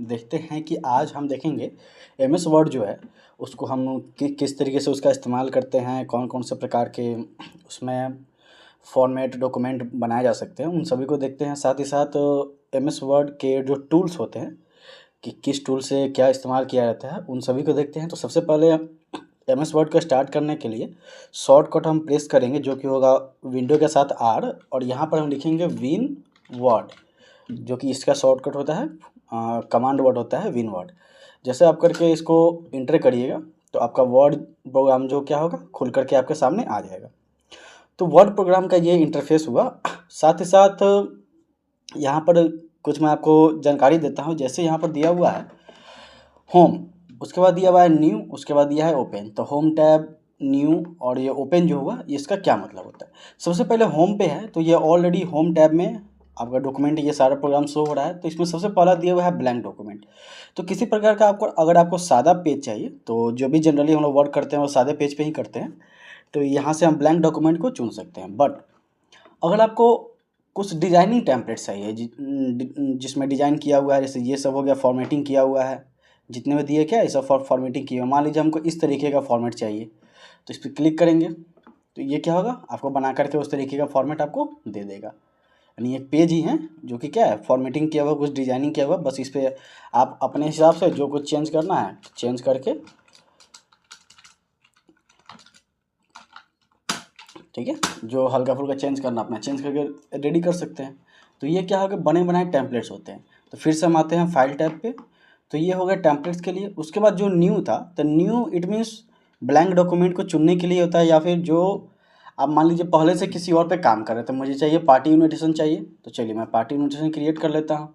देखते हैं कि आज हम देखेंगे एमएस वर्ड जो है उसको हम किस तरीके से उसका इस्तेमाल करते हैं, कौन कौन से प्रकार के उसमें फॉर्मेट डॉक्यूमेंट बनाए जा सकते हैं, उन सभी को देखते हैं। साथ ही साथ एमएस वर्ड के जो टूल्स होते हैं कि किस टूल से क्या इस्तेमाल किया जाता है, उन सभी को देखते हैं। तो सबसे पहले एमएस वर्ड को स्टार्ट करने के लिए शॉर्टकट हम प्रेस करेंगे जो कि होगा विंडो के साथ आर, और यहाँ पर हम लिखेंगे विन वर्ड, जो कि इसका शॉर्टकट होता है कमांड वर्ड होता है विन वर्ड। जैसे आप करके इसको इंटर करिएगा तो आपका वर्ड प्रोग्राम जो क्या होगा खुल करके आपके सामने आ जाएगा। तो वर्ड प्रोग्राम का ये इंटरफेस हुआ। साथ ही साथ यहाँ पर कुछ मैं आपको जानकारी देता हूँ। जैसे यहाँ पर दिया हुआ है होम, उसके बाद दिया हुआ है न्यू, उसके बाद दिया है ओपन। तो होम टैब, न्यू और ये ओपन जो हुआ इसका क्या मतलब होता है। सबसे पहले होम पे है तो ये ऑलरेडी होम टैब में आपका डॉक्यूमेंट ये सारा प्रोग्राम शो हो रहा है। तो इसमें सबसे पहला दिया हुआ है ब्लैंक डॉक्यूमेंट। तो किसी प्रकार का आपको अगर आपको सादा पेज चाहिए तो जो भी जनरली हम लोग वर्क करते हैं वो सादे पेज पे ही करते हैं, तो यहाँ से हम ब्लैंक डॉक्यूमेंट को चुन सकते हैं। बट अगर आपको कुछ डिजाइनिंग टेम्पलेट चाहिए जिसमें डिजाइन किया हुआ है, जैसे ये सब हो गया फॉर्मेटिंग किया हुआ है, जितने में दिए क्या ये सब फॉर्मेटिंग किया हुआ। मान लीजिए हमको इस तरीके का फॉर्मेट चाहिए तो इस पर क्लिक करेंगे तो ये क्या होगा आपको बना करके उस तरीके का फॉर्मेट आपको दे देगा। यानी एक पेज ही है जो कि क्या है फॉर्मेटिंग किया हुआ, कुछ डिजाइनिंग किया हुआ। बस इस पर आप अपने हिसाब से जो कुछ चेंज करना है चेंज करके, ठीक है, जो हल्का फुल्का चेंज करना अपना चेंज करके रेडी कर सकते हैं। तो ये क्या होगा बने बनाए टेम्पलेट्स होते हैं। तो फिर से हम आते हैं फाइल टैब पे, तो ये हो गया टेम्पलेट्स के लिए। उसके बाद जो न्यू था तो knew it means blank document को चुनने के लिए होता है, या फिर जो आप मान लीजिए पहले से किसी और पे काम कर रहे थे, मुझे चाहिए पार्टी इन्विटेशन चाहिए, तो चलिए मैं पार्टी इन्विटेशन क्रिएट कर लेता हूँ।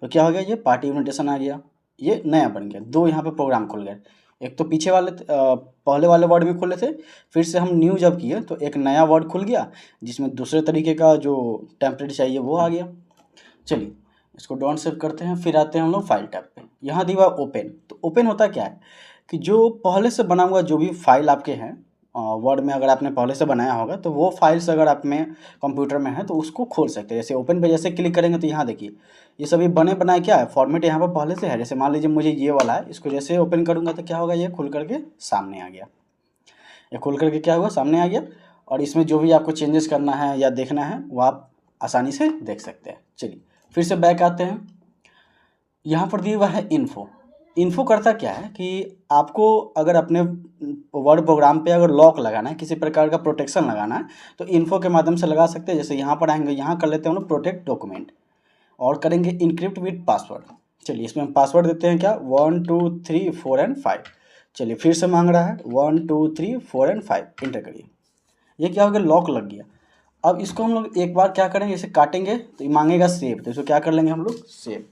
तो क्या हो गया ये पार्टी इन्विटेशन आ गया, ये नया बन गया। दो यहाँ पे प्रोग्राम खुल गए, एक तो पीछे वाले पहले वाले वर्ड में खुले थे, फिर से हम न्यू जब किए तो एक नया वर्ड खुल गया जिसमें दूसरे तरीके का जो टेम्पलेट चाहिए वो आ गया। चलिए इसको डॉन सेव करते हैं, फिर आते हैं हम लोग फाइल टैब पे। यहाँ दिया ओपन, तो ओपन होता क्या है कि जो पहले से बना हुआ जो भी फाइल आपके हैं वर्ड में, अगर आपने पहले से बनाया होगा तो वो फाइल्स अगर आप में कंप्यूटर में है तो उसको खोल सकते हैं। जैसे ओपन पे जैसे क्लिक करेंगे तो यहाँ देखिए ये सभी बने बनाए क्या है फॉर्मेट यहाँ पर पहले से है। जैसे मान लीजिए मुझे ये वाला है, इसको जैसे ओपन करूँगा तो क्या होगा ये खुल करके सामने आ गया, ये खुल करके क्या हुआ सामने आ गया। और इसमें जो भी आपको चेंजेस करना है या देखना है वो आप आसानी से देख सकते हैं। चलिए फिर से बैक आते हैं, यहाँ पर दिया हुआ है इन्फो। इन्फो करता क्या है कि आपको अगर अपने वर्ड प्रोग्राम पे अगर लॉक लगाना है, किसी प्रकार का प्रोटेक्शन लगाना है तो इन्फो के माध्यम से लगा सकते हैं। जैसे यहाँ पर आएंगे, यहाँ कर लेते हैं हम लोग प्रोटेक्ट डॉक्यूमेंट और करेंगे इनक्रिप्ट विद पासवर्ड। चलिए इसमें हम पासवर्ड देते हैं क्या 1 2 3 4 एंड 5। चलिए फिर से मांग रहा है 1 2 3 4 एंड 5, इंटर करिए। ये क्या हो गया लॉक लग गया। अब इसको हम लोग एक बार क्या करेंगे, इसे काटेंगे तो ये मांगेगा सेव, तो इसको क्या कर लेंगे हम लोग सेव,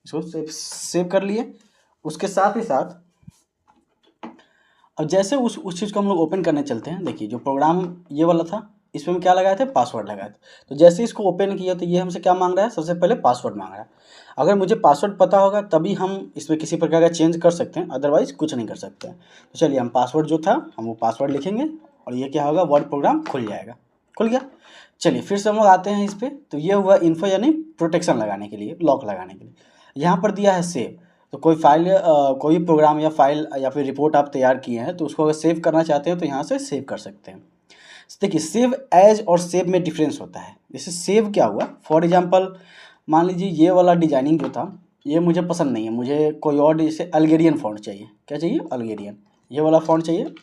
इसको सेव कर लिए। उसके साथ ही साथ अब जैसे उस चीज़ को हम लोग ओपन करने चलते हैं, देखिए जो प्रोग्राम ये वाला था इसमें हम क्या लगाए थे पासवर्ड लगाए थे। तो जैसे इसको ओपन किया तो ये हमसे क्या मांग रहा है, सबसे पहले पासवर्ड मांग रहा है। अगर मुझे पासवर्ड पता होगा तभी हम इसमें किसी प्रकार का चेंज कर सकते हैं, अदरवाइज कुछ नहीं कर सकते हैं। तो चलिए हम पासवर्ड जो था हम वो पासवर्ड लिखेंगे और ये क्या होगा वर्ड प्रोग्राम खुल जाएगा, खुल गया। चलिए फिर से हम लोग आते हैं इस पर, तो ये हुआ इन्फो यानी प्रोटेक्शन लगाने के लिए, लॉक लगाने के लिए। यहाँ पर दिया है सेव, तो कोई फाइल कोई प्रोग्राम या फाइल या फिर रिपोर्ट आप तैयार किए हैं तो उसको अगर सेव करना चाहते हैं तो यहाँ से सेव कर सकते हैं। देखिए सेव एज और सेव में डिफरेंस होता है। जैसे सेव क्या हुआ, फॉर एग्जांपल मान लीजिए ये वाला डिजाइनिंग जो था ये मुझे पसंद नहीं है, मुझे कोई और जैसे अल्गेरियन फॉन्ट चाहिए, क्या चाहिए अल्गेरियन, ये वाला फॉन्ट चाहिए,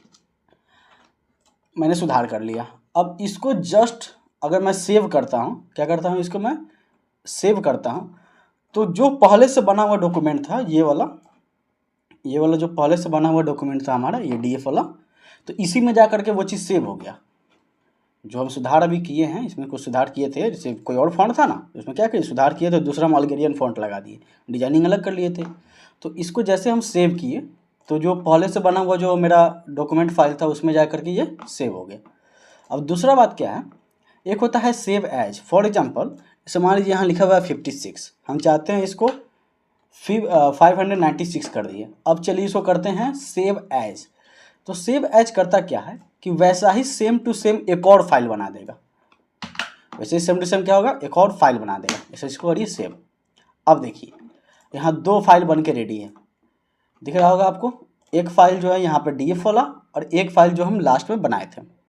मैंने सुधार कर लिया। अब इसको जस्ट अगर मैं सेव करता हूँ, क्या करता हूँ इसको मैं सेव करता हूँ, तो जो पहले से बना हुआ डॉक्यूमेंट था ये वाला जो पहले से बना हुआ डॉक्यूमेंट था हमारा ये डीएफ वाला, तो इसी में जा करके वो चीज़ सेव हो गया। जो हम सुधार अभी किए हैं इसमें कुछ सुधार किए थे, जैसे कोई और फॉन्ट था ना उसमें क्या किए सुधार किए थे, दूसरा हम अल्गेरियन फॉन्ट लगा दिए, डिजाइनिंग अलग कर लिए थे। तो इसको जैसे हम सेव किए तो जो पहले से बना हुआ जो मेरा डॉक्यूमेंट फाइल था उसमें जा करके ये सेव हो गया। अब दूसरा बात क्या है, एक होता है सेव एज। फॉर एग्जाम्पल जैसे मान लीजिए यहाँ लिखा हुआ है 56, हम चाहते हैं इसको 596 कर दिए। अब चलिए इसको करते हैं सेव एज। तो सेव एज करता क्या है कि वैसा ही सेम टू सेम एक और फाइल बना देगा, वैसे ही सेम टू सेम क्या होगा एक और फाइल बना देगा। जैसे इसको करिए सेव। अब देखिए यहाँ 2 फाइल बन के रेडी है, दिख रहा होगा आपको। एक फाइल जो है यहाँ पर DF वाला और एक फाइल जो हम लास्ट में बनाए थे।